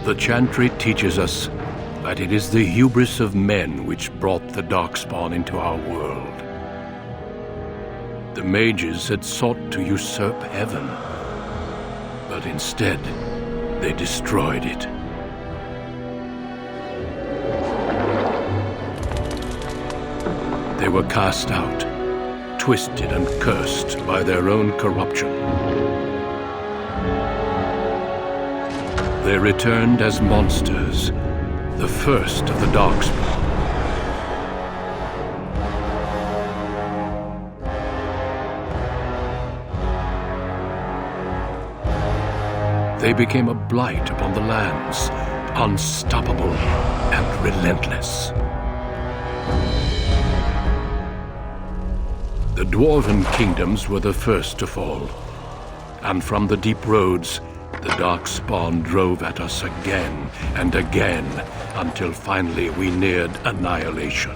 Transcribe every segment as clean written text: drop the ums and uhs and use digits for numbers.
The Chantry teaches us that it is the hubris of men which brought the Darkspawn into our world. The mages had sought to usurp heaven, but instead they destroyed it. They were cast out, twisted and cursed by their own corruption. They returned as monsters, the first of the Darkspawn. They became a blight upon the lands, unstoppable and relentless. The Dwarven kingdoms were the first to fall, and from the deep roads, the Darkspawn drove at us again and again, until finally we neared annihilation.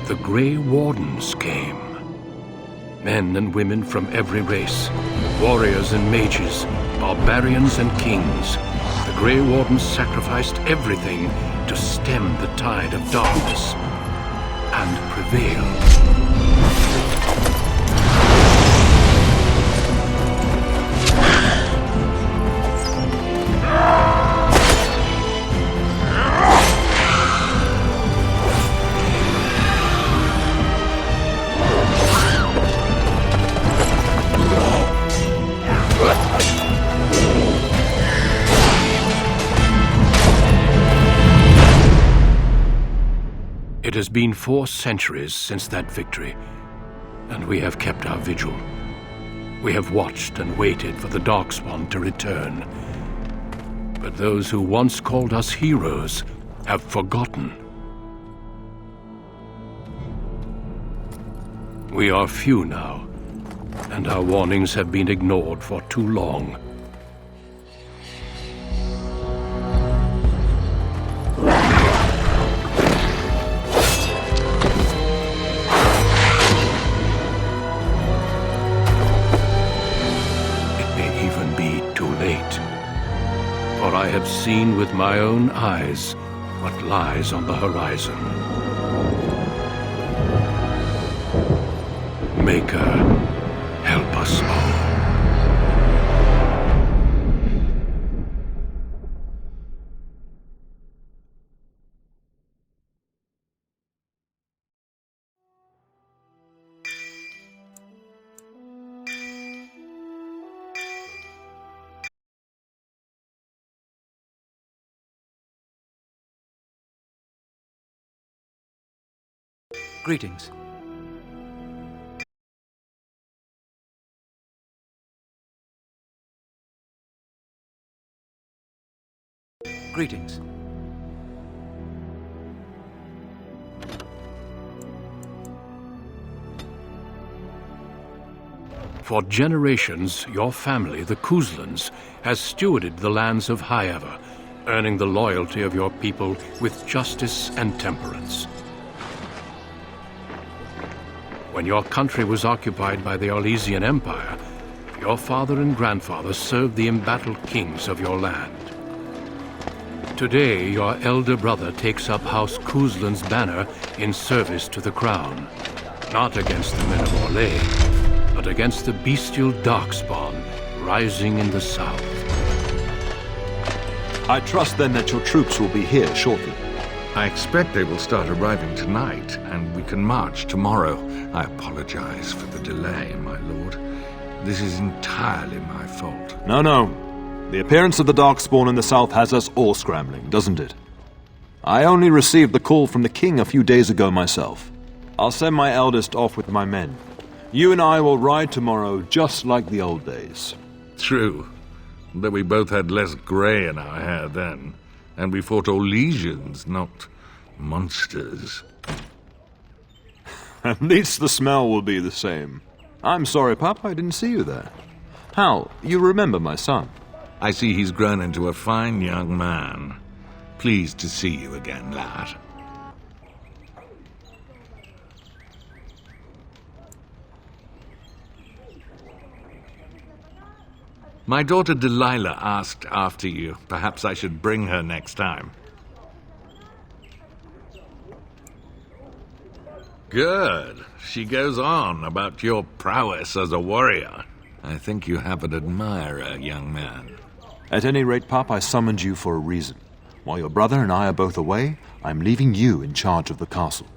The Grey Wardens came. Men and women from every race, warriors and mages, barbarians and kings. The Grey Wardens sacrificed everything to stem the tide of darkness and prevail. It has been 4 centuries since that victory, and we have kept our vigil. We have watched and waited for the Darkspawn to return. But those who once called us heroes have forgotten. We are few now, and our warnings have been ignored for too long. For I have seen with my own eyes what lies on the horizon. Maker, help us. us all. Greetings. Greetings. For generations, your family, the Kuzlans, has stewarded the lands of Highever, earning the loyalty of your people with justice and temperance. When your country was occupied by the Orlesian Empire, your father and grandfather served the embattled kings of your land. Today, your elder brother takes up House Kuzlan's banner in service to the crown, not against the men of Orlais, but against the bestial Darkspawn rising in the south. I trust then that your troops will be here shortly. I expect they will start arriving tonight, and we can march tomorrow. I apologize for the delay, my lord. This is entirely my fault. No. The appearance of the Darkspawn in the south has us all scrambling, doesn't it? I only received the call from the king a few days ago myself. I'll send my eldest off with my men. You and I will ride tomorrow just like the old days. True, though we both had less grey in our hair then, and we fought Orlesians, not monsters. At least the smell will be the same. I'm sorry, Pup, I didn't see you there. Hal, you remember my son? I see he's grown into a fine young man. Pleased to see you again, lad. My daughter Delilah asked after you. Perhaps I should bring her next time. Good. She goes on about your prowess as a warrior. I think you have an admirer, young man. At any rate, Pup, I summoned you for a reason. While your brother and I are both away, I'm leaving you in charge of the castle.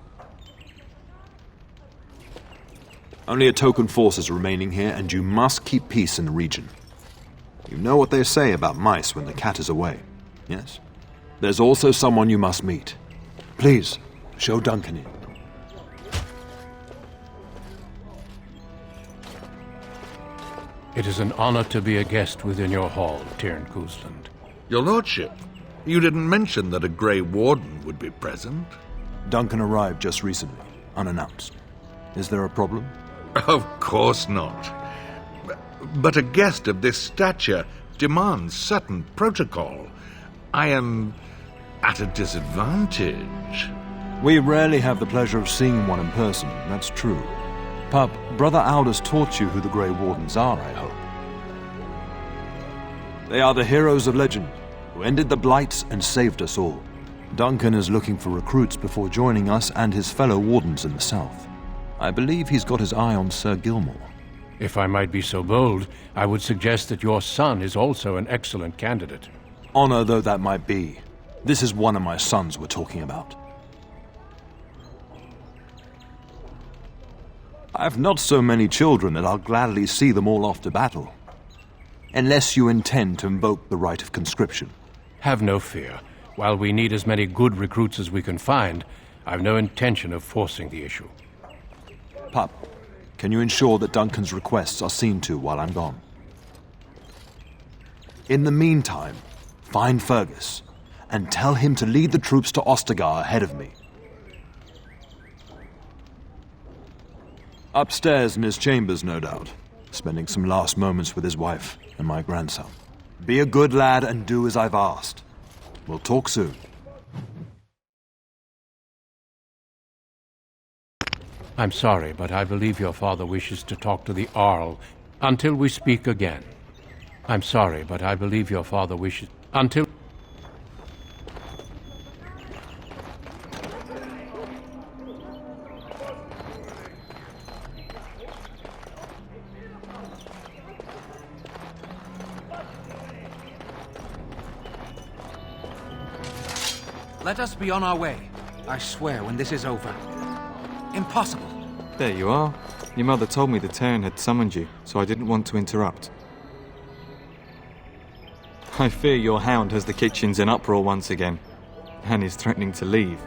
Only a token force is remaining here, and you must keep peace in the region. You know what they say about mice when the cat is away, yes? There's also someone you must meet. Please, show Duncan in. It is an honor to be a guest within your hall, Tyrn Kuzland. Your lordship, you didn't mention that a Grey Warden would be present. Duncan arrived just recently, unannounced. Is there a problem? Of course not. But a guest of this stature demands certain protocol. I am at a disadvantage. We rarely have the pleasure of seeing one in person, that's true. Pup, Brother Aldous taught you who the Grey Wardens are, I hope. They are the heroes of legend, who ended the Blights and saved us all. Duncan is looking for recruits before joining us and his fellow Wardens in the south. I believe he's got his eye on Sir Gilmore. If I might be so bold, I would suggest that your son is also an excellent candidate. Honor though that might be, this is one of my sons we're talking about. I've not so many children that I'll gladly see them all off to battle. Unless you intend to invoke the right of conscription. Have no fear. While we need as many good recruits as we can find, I've no intention of forcing the issue. Pup, can you ensure that Duncan's requests are seen to while I'm gone? In the meantime, find Fergus and tell him to lead the troops to Ostagar ahead of me. Upstairs in his chambers, no doubt, spending some last moments with his wife and my grandson. Be a good lad and do as I've asked. We'll talk soon. I'm sorry, but I believe your father wishes to talk to the Arl until we speak again. I'm sorry, but I believe your father wishes... until... Let us be on our way. I swear when this is over. Impossible. There you are. Your mother told me the Terran had summoned you, so I didn't want to interrupt. I fear your hound has the kitchens in uproar once again, and is threatening to leave.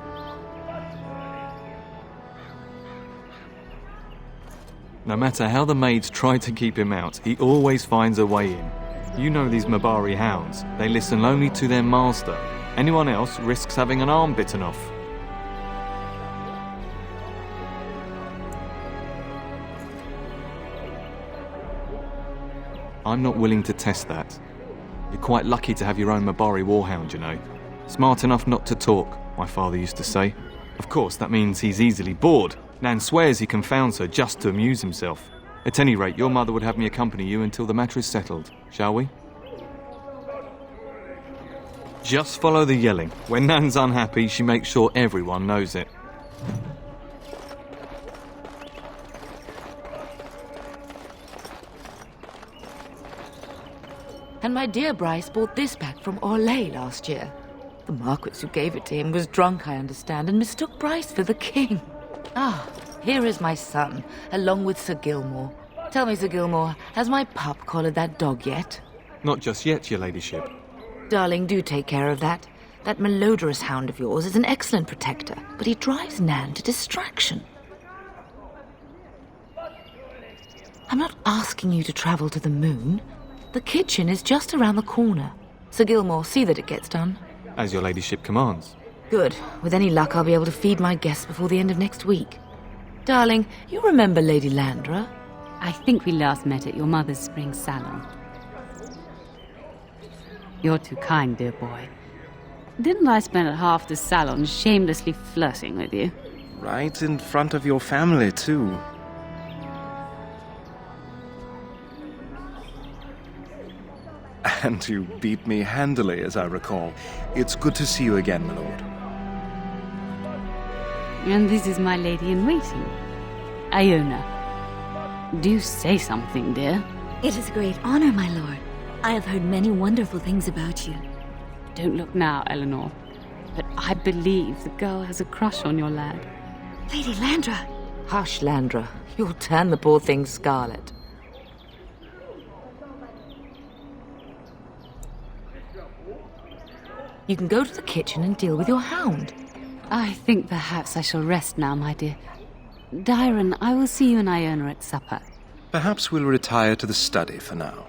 No matter how the maids try to keep him out, he always finds a way in. You know these Mabari hounds. They listen only to their master. Anyone else risks having an arm bitten off. I'm not willing to test that. You're quite lucky to have your own Mabari warhound, you know. Smart enough not to talk, my father used to say. Of course, that means he's easily bored. Nan swears he confounds her just to amuse himself. At any rate, your mother would have me accompany you until the matter is settled, shall we? Just follow the yelling. When Nan's unhappy, she makes sure everyone knows it. And my dear Bryce bought this back from Orlais last year. The Marquis who gave it to him was drunk, I understand, and mistook Bryce for the king. Ah, here is my son, along with Sir Gilmore. Tell me, Sir Gilmore, has my pup collared that dog yet? Not just yet, your ladyship. Darling, do take care of that. That malodorous hound of yours is an excellent protector, but he drives Nan to distraction. I'm not asking you to travel to the moon. The kitchen is just around the corner. Sir Gilmore, see that it gets done. As your ladyship commands. Good. With any luck, I'll be able to feed my guests before the end of next week. Darling, you remember Lady Landra? I think we last met at your mother's spring salon. You're too kind, dear boy. Didn't I spend half the salon shamelessly flirting with you? Right in front of your family, too. And you beat me handily, as I recall. It's good to see you again, my lord. And this is my lady-in-waiting, Iona. Do say something, dear. It is a great honor, my lord. I have heard many wonderful things about you. Don't look now, Eleanor. But I believe the girl has a crush on your lad. Lady Landra. Hush, Landra. You'll turn the poor thing scarlet. You can go to the kitchen and deal with your hound. I think perhaps I shall rest now, my dear. Dyron, I will see you and Iona at supper. Perhaps we'll retire to the study for now.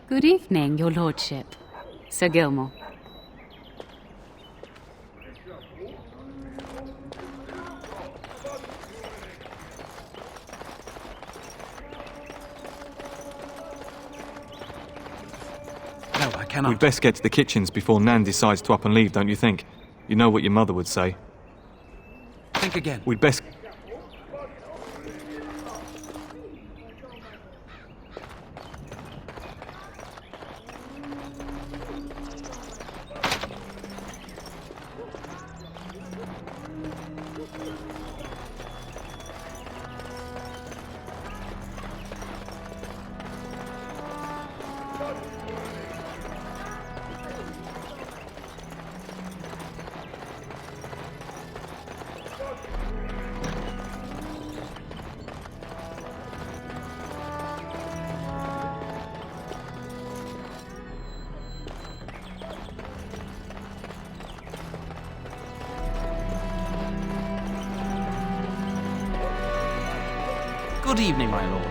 Good evening, your lordship. Sir Gilmore. No, I cannot. We'd best get to the kitchens before Nan decides to up and leave, don't you think? You know what your mother would say. Think again. We'd best... Good evening, my lord.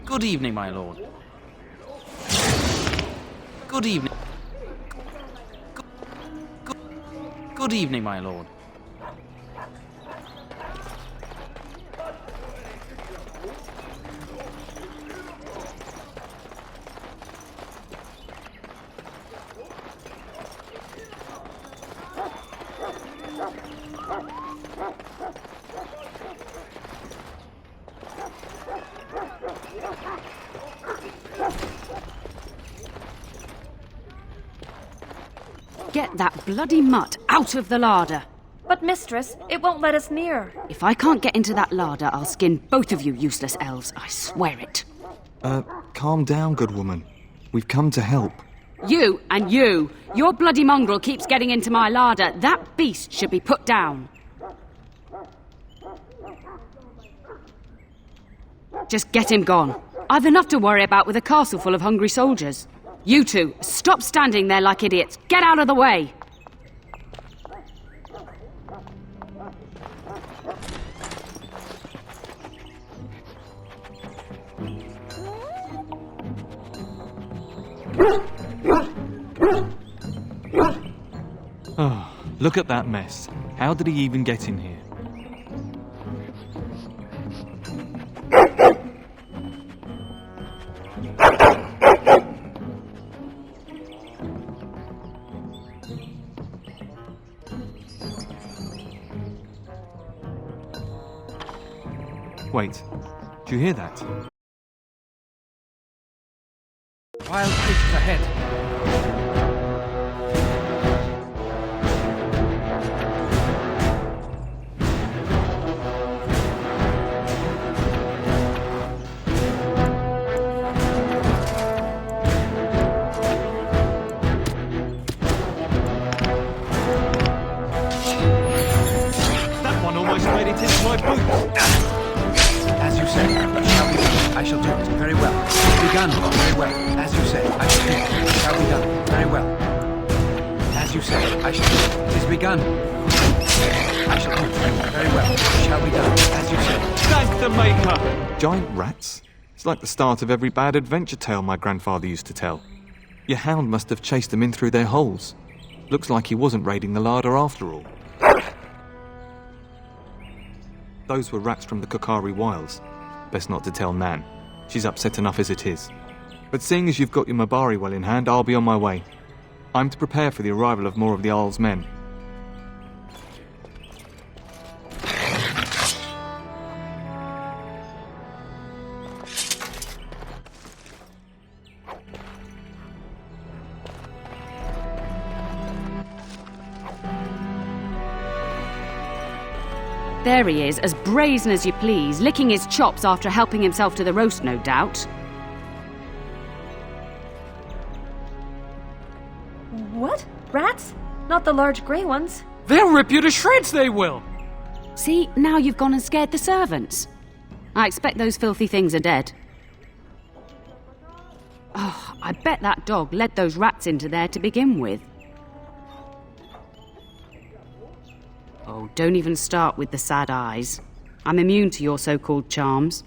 Good evening, my lord. Good evening. Good evening, my lord. Get that bloody mutt out of the larder. But, mistress, it won't let us near. If I can't get into that larder, I'll skin both of you useless elves, I swear it. Calm down, good woman. We've come to help. You and you! Your bloody mongrel keeps getting into my larder. That beast should be put down. Just get him gone. I've enough to worry about with a castle full of hungry soldiers. You two, stop standing there like idiots. Get out of the way! Oh, look at that mess. How did he even get in here? Wait, do you hear that? Wild creatures ahead. That one almost made it into my boot. As you say, shall be done. I shall do it. Very well. Begun. Very well. As you say, I shall do it. Shall be done. Very well. As you say, I shall do it. It is begun. I shall do it. Very well. Shall be done. As you say. Thank the Maker! Giant rats? It's like the start of every bad adventure tale my grandfather used to tell. Your hound must have chased them in through their holes. Looks like he wasn't raiding the larder after all. Those were rats from the Kokari Wilds. Best not to tell Nan. She's upset enough as it is. But seeing as you've got your Mabari well in hand, I'll be on my way. I'm to prepare for the arrival of more of the Jarl's men. There he is, as brazen as you please, licking his chops after helping himself to the roast, no doubt. What? Rats? Not the large grey ones. They'll rip you to shreds, they will! See, now you've gone and scared the servants. I expect those filthy things are dead. Oh, I bet that dog led those rats into there to begin with. Oh, don't even start with the sad eyes. I'm immune to your so-called charms.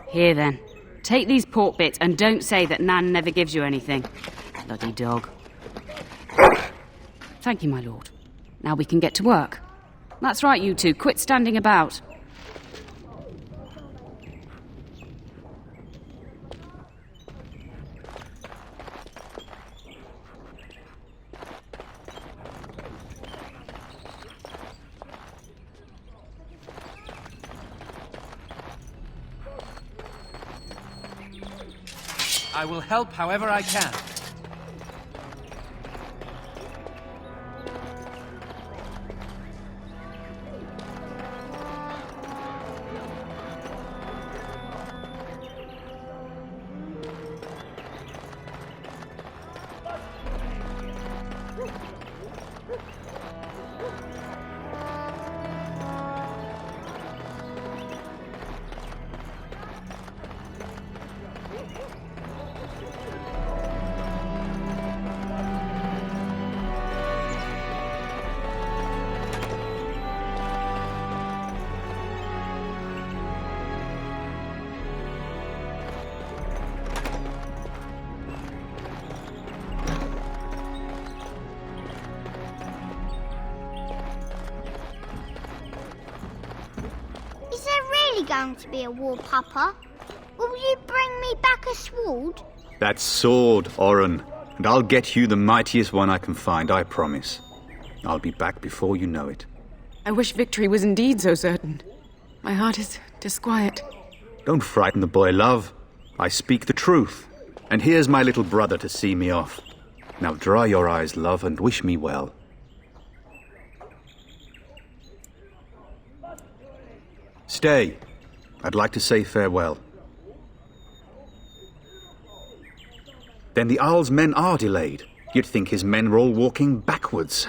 Here then, take these pork bits and don't say that Nan never gives you anything. Bloody dog. Thank you, my lord. Now we can get to work. That's right, you two, quit standing about. I will help however I can. Is there really going to be a war, Papa? Will you bring me back a sword? That sword, Oren. And I'll get you the mightiest one I can find, I promise. I'll be back before you know it. I wish victory was indeed so certain. My heart is disquiet. Don't frighten the boy, love. I speak the truth. And here's my little brother to see me off. Now dry your eyes, love, and wish me well. Stay. I'd like to say farewell. Then the Arl's men are delayed. You'd think his men were all walking backwards.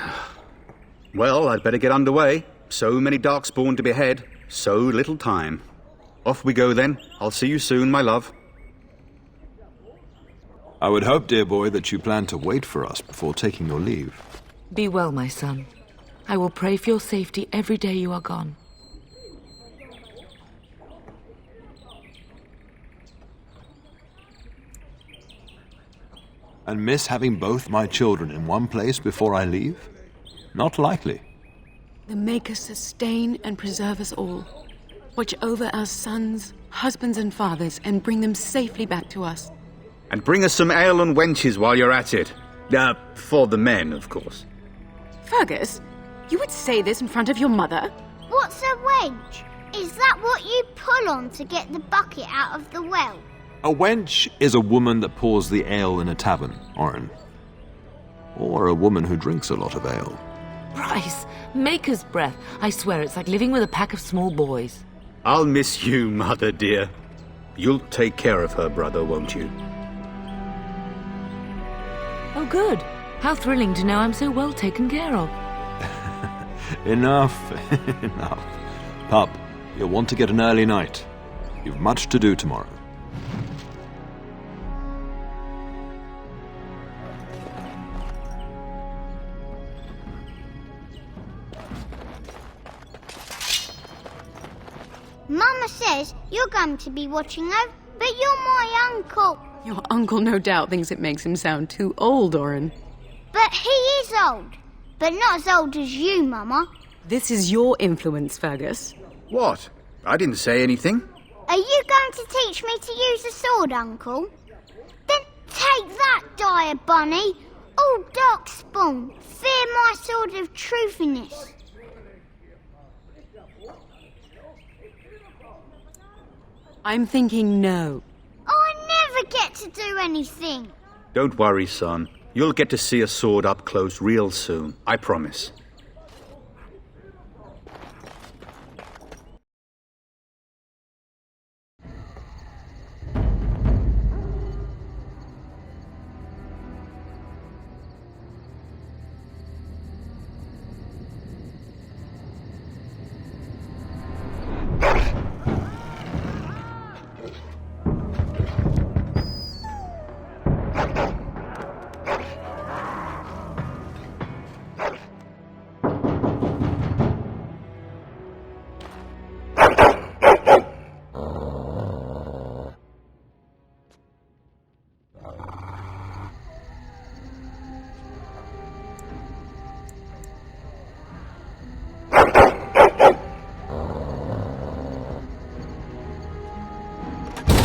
Well, I'd better get underway. So many Darkspawn to behead, so little time. Off we go then. I'll see you soon, my love. I would hope, dear boy, that you plan to wait for us before taking your leave. Be well, my son. I will pray for your safety every day you are gone. And miss having both my children in one place before I leave? Not likely. The Maker sustain and preserve us all. Watch over our sons, husbands and fathers, and bring them safely back to us. And bring us some ale and wenches while you're at it. For the men, of course. Fergus, you would say this in front of your mother? What's a wench? Is that what you pull on to get the bucket out of the well? A wench is a woman that pours the ale in a tavern, Oren. Or a woman who drinks a lot of ale. Bryce, Maker's breath. I swear it's like living with a pack of small boys. I'll miss you, mother dear. You'll take care of her, brother, won't you? Oh, good. How thrilling to know I'm so well taken care of. Enough, enough. Pup, you'll want to get an early night. You've much to do tomorrow. Mama says you're going to be watching over, but you're my uncle. Your uncle no doubt thinks it makes him sound too old, Oren. But he is old. But not as old as you, Mama. This is your influence, Fergus. What? I didn't say anything. Are you going to teach me to use a sword, Uncle? Then take that, dire bunny. Oh, Darkspawn, fear my sword of truthiness. I'm thinking no. Oh, I never get to do anything. Don't worry, son. You'll get to see a sword up close real soon. I promise.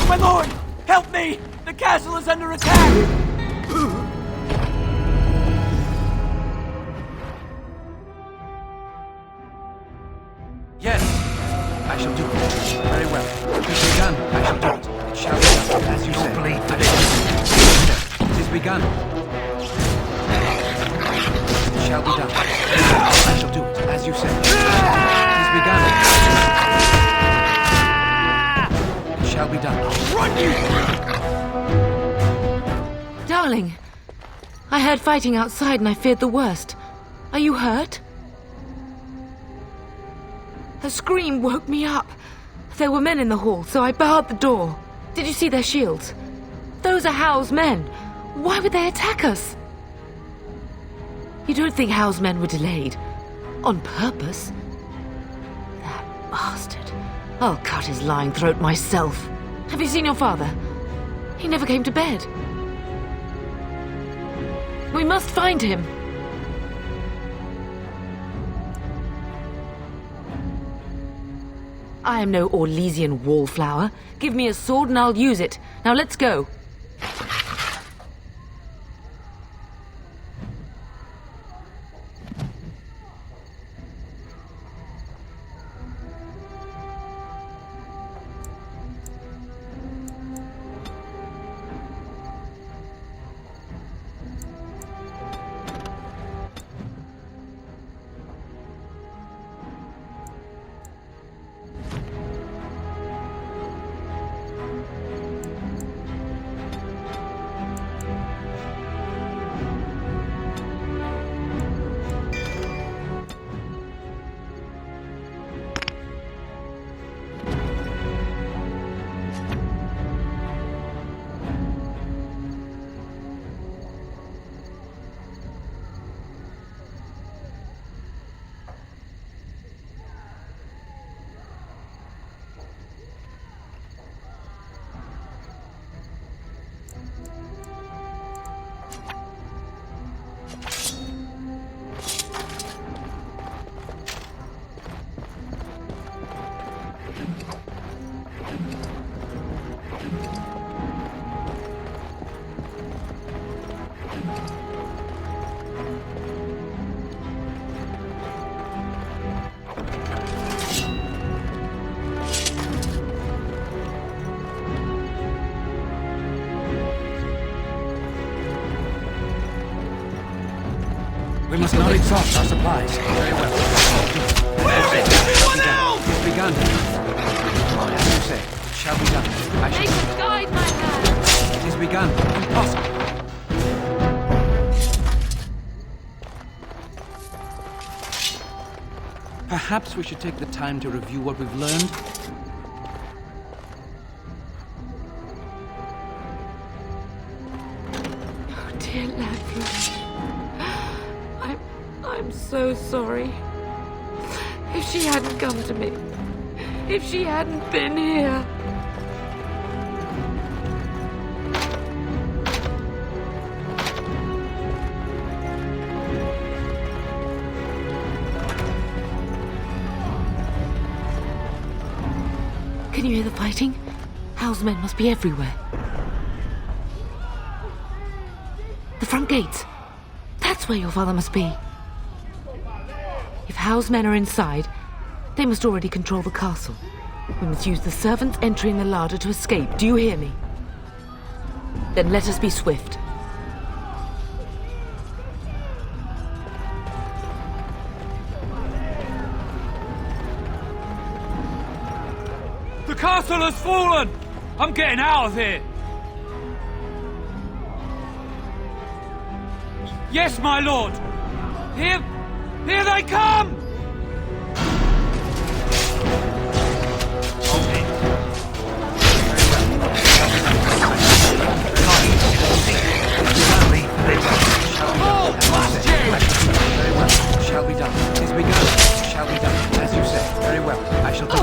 My lord! Help me! The castle is under attack! Yes, I shall do it. Very well. It is begun. I shall do it. It shall be done, as you say. It is begun. It shall be done. I shall do it, as you say. It is begun. It shall be done. Run, you! Darling, I heard fighting outside and I feared the worst. Are you hurt? A scream woke me up. There were men in the hall, so I barred the door. Did you see their shields? Those are Howe's men. Why would they attack us? You don't think Howe's men were delayed? On purpose? That bastard. I'll cut his lying throat myself. Have you seen your father? He never came to bed. We must find him. I am no Orlesian wallflower. Give me a sword and I'll use it. Now let's go. must not exhaust our supplies. Very well. Where is everyone else? It's begun. As you say, it shall be done. I shall guide my hand. It is begun. Impossible. Perhaps we should take the time to review what we've learned. Oh, dear Ladbrokes. I'm so sorry. If she hadn't come to me, if she hadn't been here. Can you hear the fighting? Hal's men must be everywhere. The front gates. That's where your father must be. If Hal's men are inside, they must already control the castle. We must use the servants entering the larder to escape. Do you hear me? Then let us be swift. The castle has fallen! I'm getting out of here! Yes, my lord! Here they come! Shall be done. It's begun. Shall be done. As you say. Very well. I shall do it.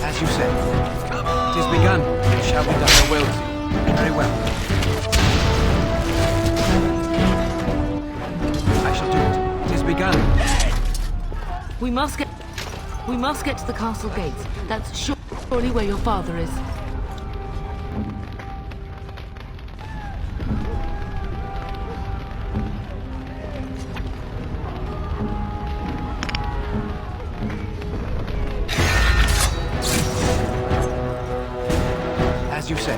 As you say. It is begun. It shall be done. I will. Very well. I shall do it. It is begun. We must get to the castle gates. That's surely where your father is. As you say.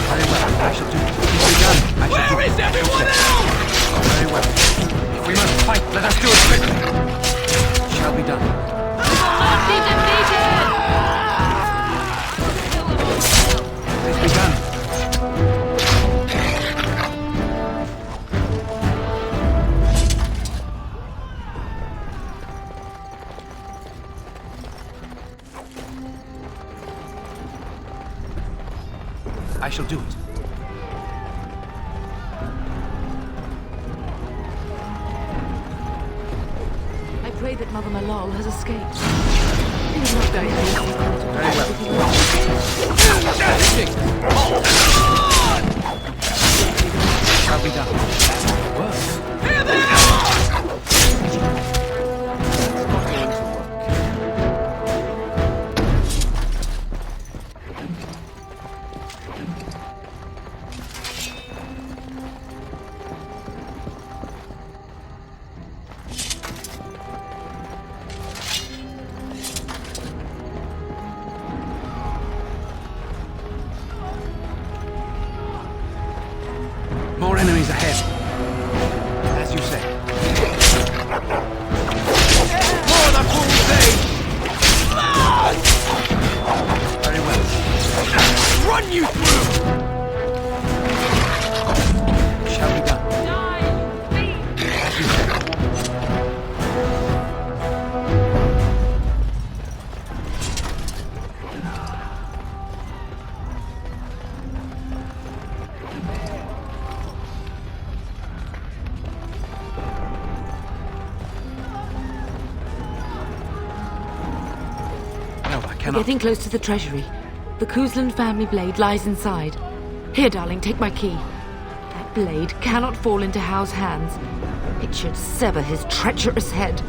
Very well. I shall do it. It is begun. I shall do it. Where is everyone else? Very well. If we must fight, let us do it quickly. It shall be done. Not be defeated! It is begun. I shall do it. I pray that Mother Malal has escaped. He is not very Very well. Shall be done. Work. Here they are! More enemies ahead. As you say. For the crusade! Very well. Run you through! Shall be done. As you say. We're getting close to the treasury. The Kuzland family blade lies inside. Here, darling, take my key. That blade cannot fall into Hal's hands. It should sever his treacherous head.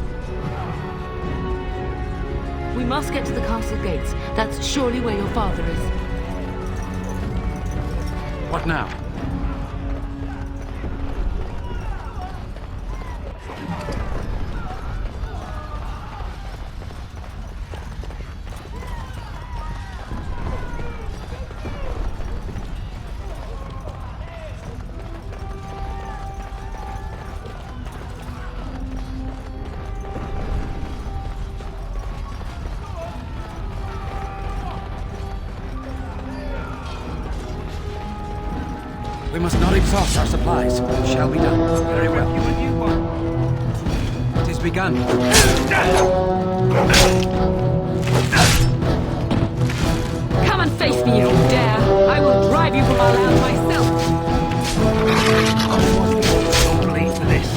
We must get to the castle gates. That's surely where your father is. What now? We must not exhaust our supplies. It shall be done. Very well. It is begun. Come and face me if you dare. I will drive you from our land myself. Don't believe for this.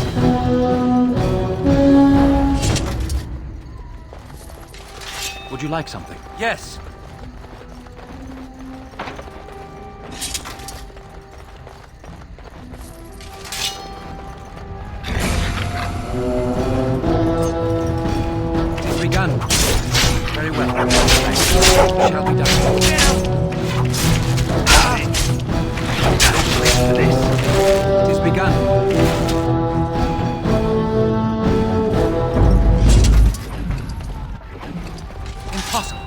Would you like something? Yes. It is begun. Very well. Shall be done. For this. It is begun. Impossible.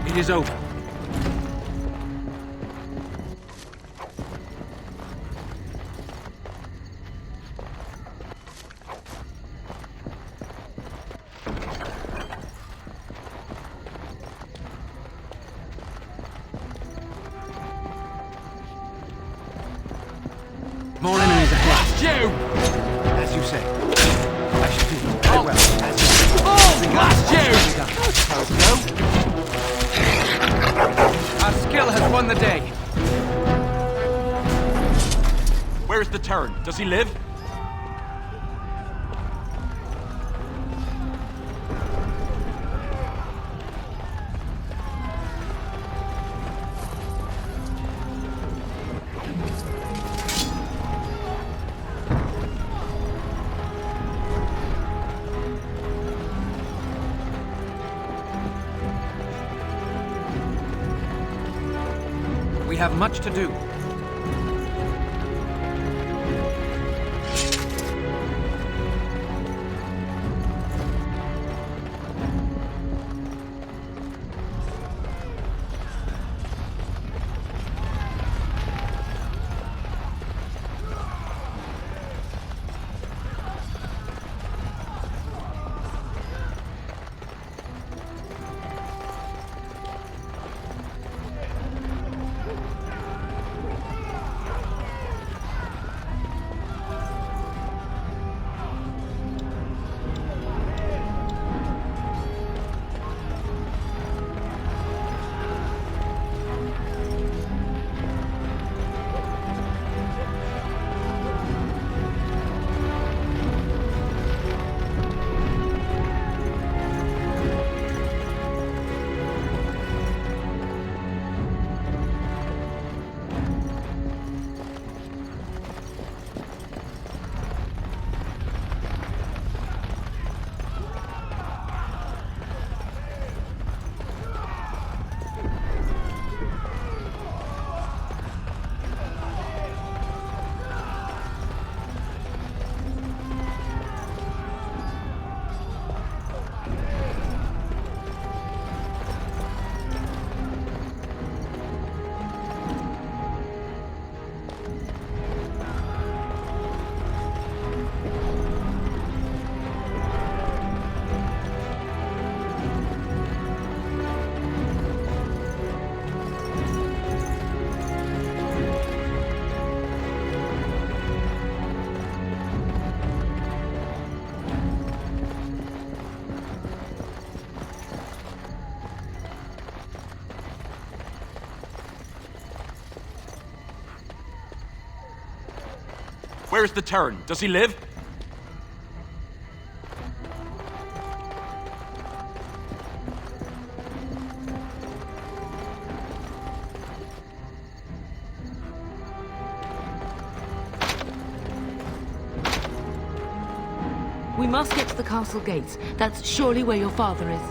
It is over. More enemies ahead. You! As you say. I shall do very well. As you say. Oh, blast you! Our skill has won the day. Where's the Terran? Does he live? We have much to do. Where's the Terran? Does he live? We must get to the castle gates. That's surely where your father is.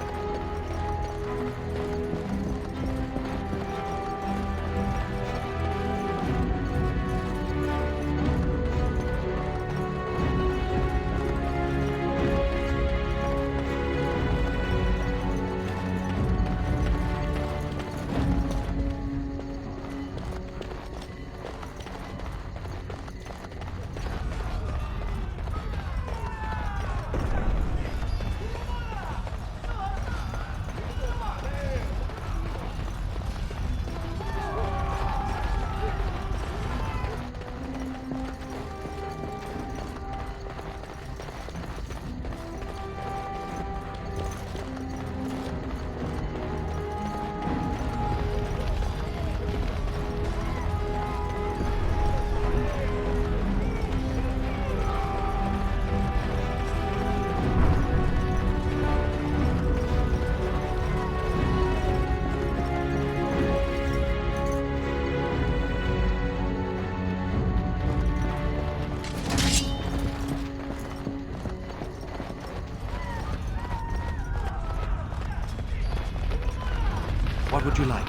What would you like?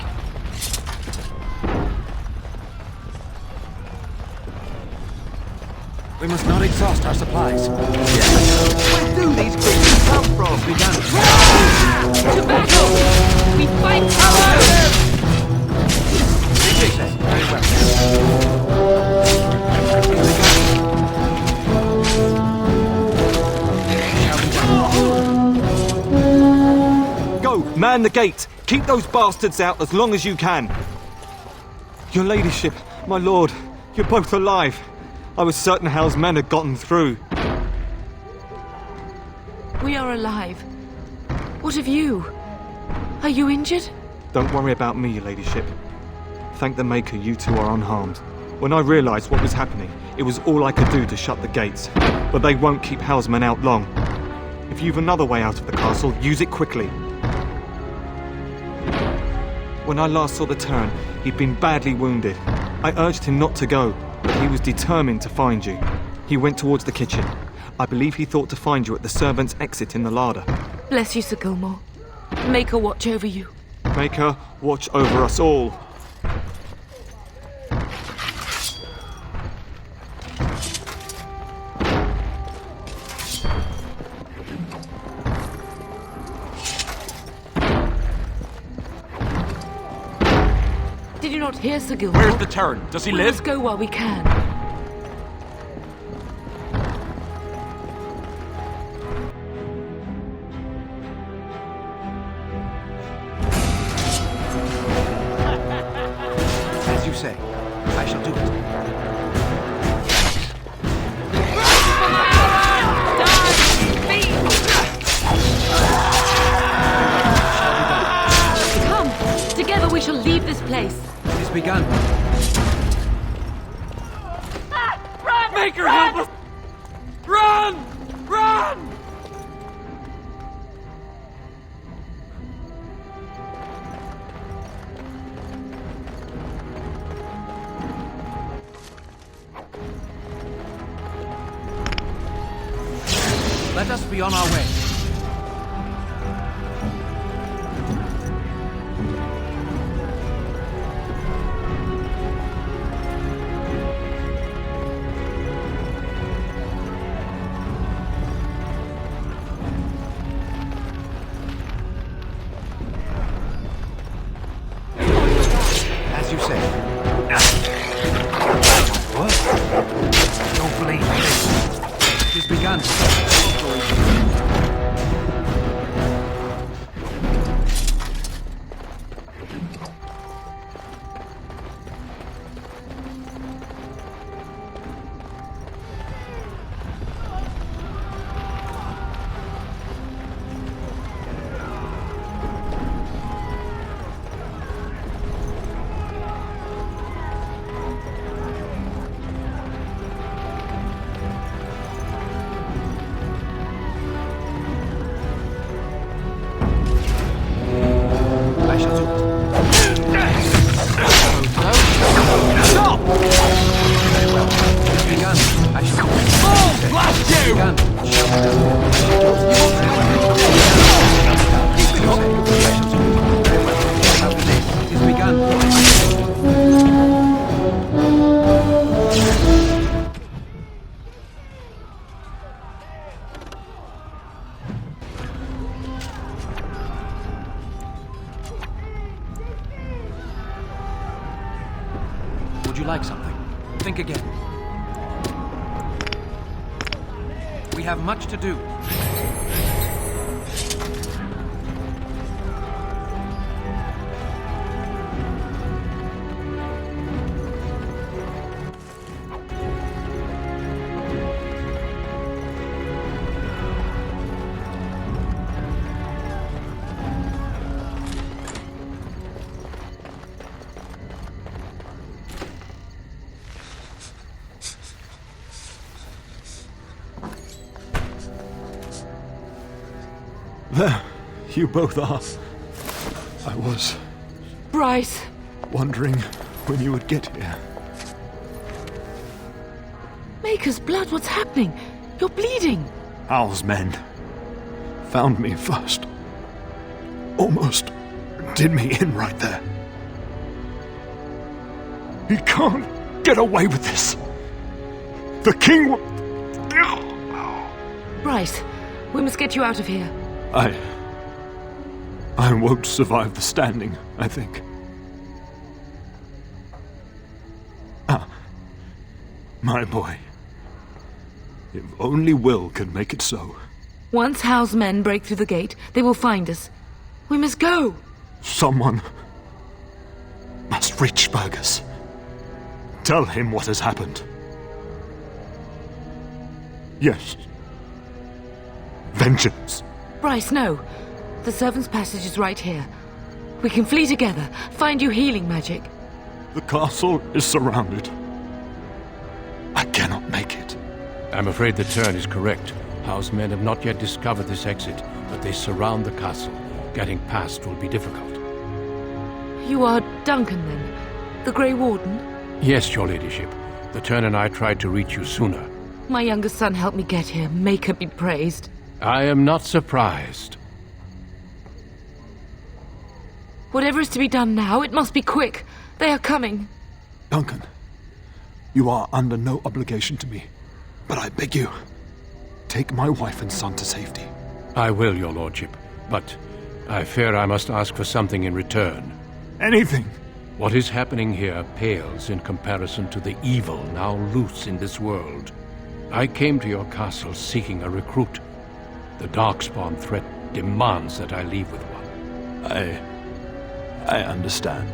We must not exhaust our supplies. Where do these creatures come from? Begun. To battle! We fight alone! Very well. Go! Man the gate! Keep those bastards out as long as you can! Your ladyship, my lord, you're both alive. I was certain Hal's men had gotten through. We are alive. What of you? Are you injured? Don't worry about me, your ladyship. Thank the Maker you two are unharmed. When I realised what was happening, it was all I could do to shut the gates. But they won't keep Hal's men out long. If you've another way out of the castle, use it quickly. When I last saw the Terran, he'd been badly wounded. I urged him not to go, but he was determined to find you. He went towards the kitchen. I believe he thought to find you at the servants' exit in the larder. Bless you, Sir Gilmore. Make her watch over you. Make her watch over us all. Did you not hear, Sir Gilmore? Where's the Terran? Does he live? Let's go while we can. As you say, I shall do it. Come! Together we shall leave this place. It is begun. Run! Make her help us! Run! Run! Let us be on our way. As you say. What? I don't believe this. It is begun. Would you like something? Think again. We have much to do. There, you both are. I was Bryce! wondering when you would get here. Maker's blood, what's happening? You're bleeding. Hal's men found me first. Almost did me in right there. He can't get away with this. The king will... Bryce, we must get you out of here. I won't survive the standing, I think. My boy. If only Will can make it so. Once Hal's men break through the gate, they will find us. We must go. Someone must reach Fergus. Tell him what has happened. Yes. Vengeance. Bryce, no. The servants' passage is right here. We can flee together, find you healing magic. The castle is surrounded. I cannot make it. I'm afraid the turn is correct. Hal's men have not yet discovered this exit, but they surround the castle. Getting past will be difficult. You are Duncan, then? The Grey Warden? Yes, your ladyship. The turn and I tried to reach you sooner. My youngest son helped me get here. Maker be praised. I am not surprised. Whatever is to be done now, it must be quick. They are coming. Duncan, you are under no obligation to me, but I beg you, take my wife and son to safety. I will, your lordship, but I fear I must ask for something in return. Anything! What is happening here pales in comparison to the evil now loose in this world. I came to your castle seeking a recruit. The Darkspawn threat demands that I leave with one. I understand.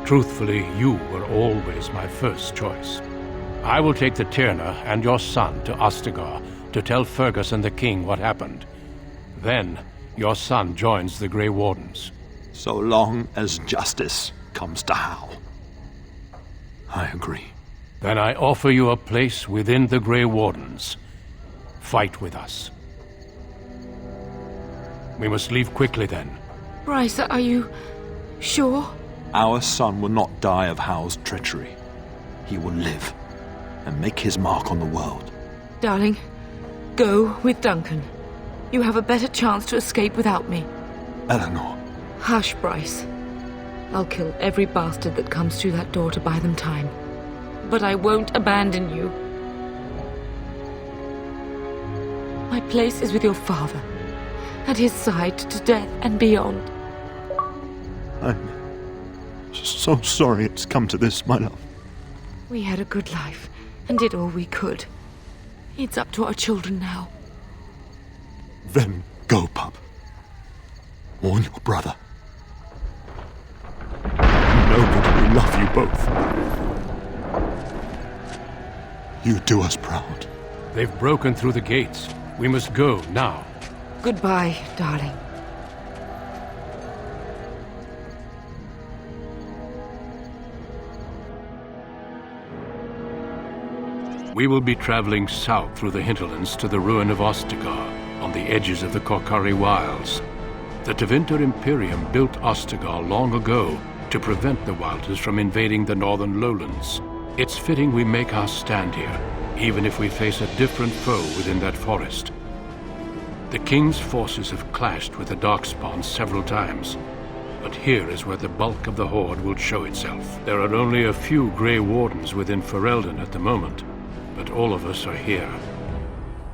Truthfully, you were always my first choice. I will take the Tyrna and your son to Ostagar to tell Fergus and the king what happened. Then, your son joins the Grey Wardens. So long as justice comes to Hal. I agree. Then I offer you a place within the Grey Wardens. Fight with us. We must leave quickly then. Bryce, are you sure? Our son will not die of Hal's treachery. He will live and make his mark on the world. Darling, go with Duncan. You have a better chance to escape without me. Eleanor. Hush, Bryce. I'll kill every bastard that comes through that door to buy them time. But I won't abandon you. My place is with your father, at his side to death and beyond. I'm so sorry it's come to this, my love. We had a good life and did all we could. It's up to our children now. Then go, pup. Warn your brother. Know that we love you both. You do us proud. They've broken through the gates. We must go now. Goodbye, darling. We will be traveling south through the hinterlands to the ruin of Ostagar, on the edges of the Korcari Wilds. The Tevinter Imperium built Ostagar long ago to prevent the Wilders from invading the northern lowlands. It's fitting we make our stand here, even if we face a different foe within that forest. The King's forces have clashed with the Darkspawn several times, but here is where the bulk of the Horde will show itself. There are only a few Grey Wardens within Ferelden at the moment, but all of us are here.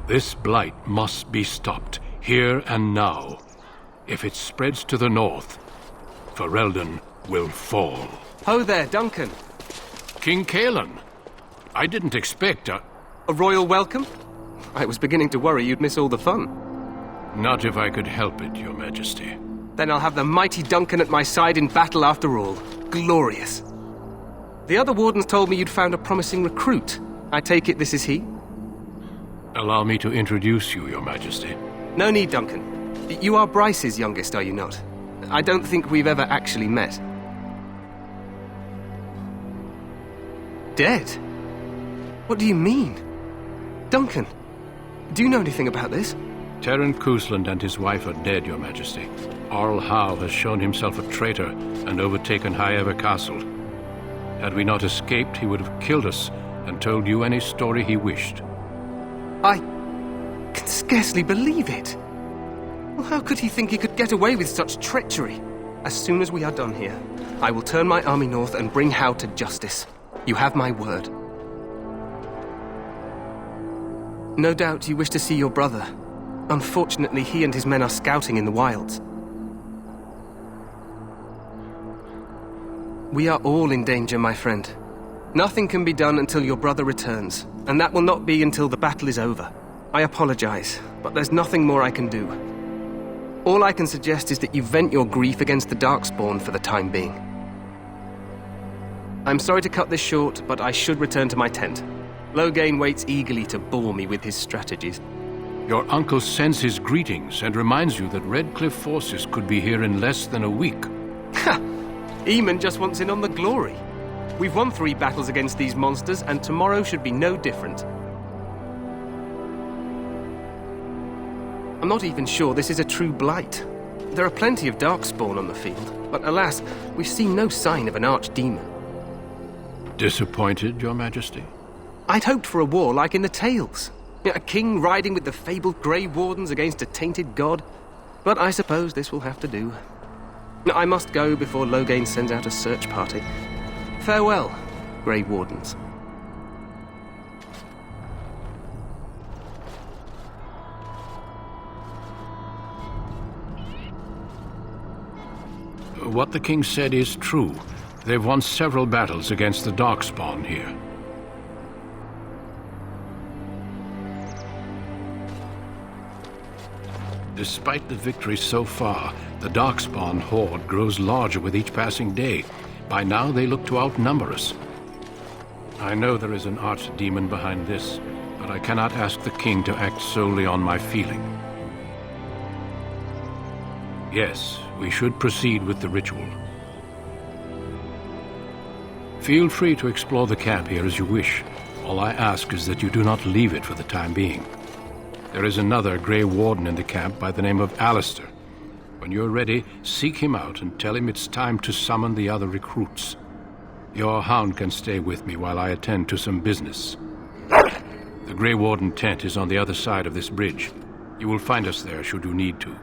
This blight must be stopped, here and now. If it spreads to the north, Ferelden will fall. Ho there, Duncan. King Cailan. I didn't expect a royal welcome? I was beginning to worry you'd miss all the fun. Not if I could help it, Your Majesty. Then I'll have the mighty Duncan at my side in battle after all. Glorious. The other wardens told me you'd found a promising recruit. I take it this is he? Allow me to introduce you, Your Majesty. No need, Duncan. You are Bryce's youngest, are you not? I don't think we've ever actually met. Dead? What do you mean? Duncan, do you know anything about this? Terran Cousland and his wife are dead, Your Majesty. Arl Howe has shown himself a traitor and overtaken High Ever Castle. Had we not escaped, he would have killed us and told you any story he wished. I can scarcely believe it. Well, how could he think he could get away with such treachery? As soon as we are done here, I will turn my army north and bring Howe to justice. You have my word. No doubt you wish to see your brother. Unfortunately, he and his men are scouting in the wilds. We are all in danger, my friend. Nothing can be done until your brother returns, and that will not be until the battle is over. I apologize, but there's nothing more I can do. All I can suggest is that you vent your grief against the Darkspawn for the time being. I'm sorry to cut this short, but I should return to my tent. Loghain waits eagerly to bore me with his strategies. Your uncle sends his greetings and reminds you that Redcliffe forces could be here in less than a week. Ha! Eamon just wants in on the glory. We've won 3 battles against these monsters, and tomorrow should be no different. I'm not even sure this is a true blight. There are plenty of Darkspawn on the field, but alas, we've seen no sign of an archdemon. Disappointed, Your Majesty? I'd hoped for a war like in the tales. A king riding with the fabled Grey Wardens against a tainted god. But I suppose this will have to do. I must go before Loghain sends out a search party. Farewell, Grey Wardens. What the king said is true. They've won several battles against the Darkspawn here. Despite the victory so far, the Darkspawn horde grows larger with each passing day. By now, they look to outnumber us. I know there is an archdemon behind this, but I cannot ask the king to act solely on my feeling. Yes, we should proceed with the ritual. Feel free to explore the camp here as you wish. All I ask is that you do not leave it for the time being. There is another Grey Warden in the camp by the name of Alistair. When you're ready, seek him out and tell him it's time to summon the other recruits. Your hound can stay with me while I attend to some business. The Grey Warden tent is on the other side of this bridge. You will find us there should you need to.